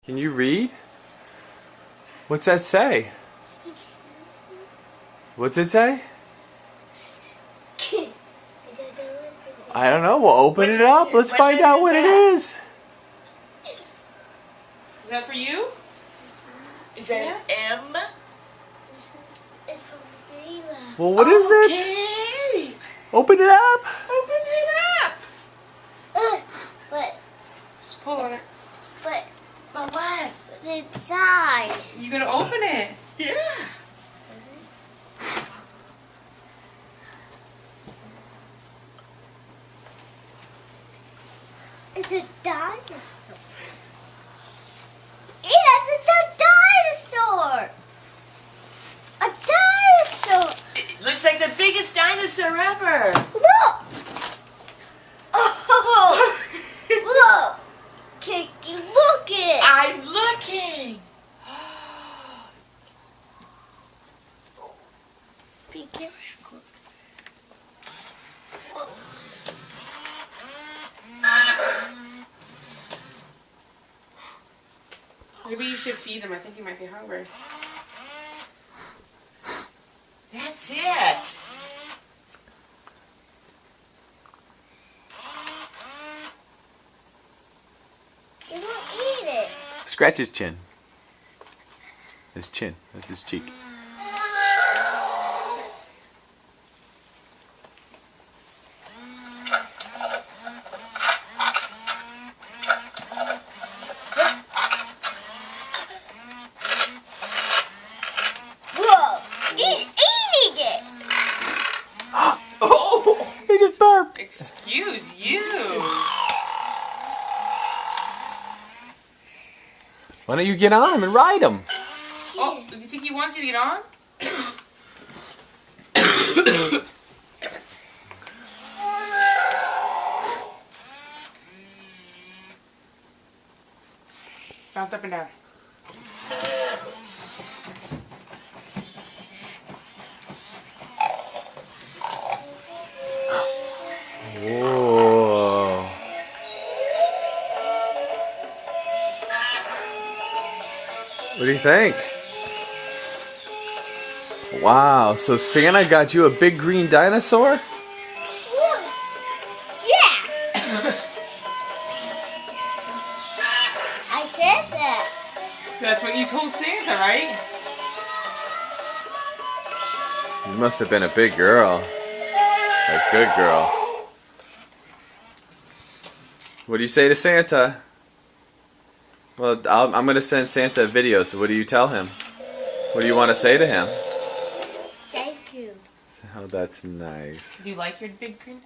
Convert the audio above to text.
Can you read? What's that say? What's it say? I don't know. We'll open it up. Let's find out what it is. Is that for you? Is that an M? It's from Mikayla. Well, what is it? Okay. Open it up. Open it up. But Just pull on it. but what? inside. You gonna open it? Yeah. It's a dinosaur. Yeah, it's a dinosaur. A dinosaur. It looks like the biggest dinosaur ever. Look. Oh, look. Kiki, look it. I'm looking. Be careful. Maybe you should feed him. I think he might be hungry. That's it. You won't eat it. Scratch his chin. His chin. That's his cheek. Whoa. He's eating it. Oh! He just burped. Excuse you. Why don't you get on him and ride him? Oh, do you think he wants you to get on? Bounce up and down. Whoa. What do you think? Wow, so Santa got you a big green dinosaur? Yeah. I said that. That's what you told Santa, right? You must have been a big girl. A good girl. What do you say to Santa? Well, I'm going to send Santa a video, so what do you tell him? What do you want to say to him? Thank you. Oh, that's nice. Do you like your big green?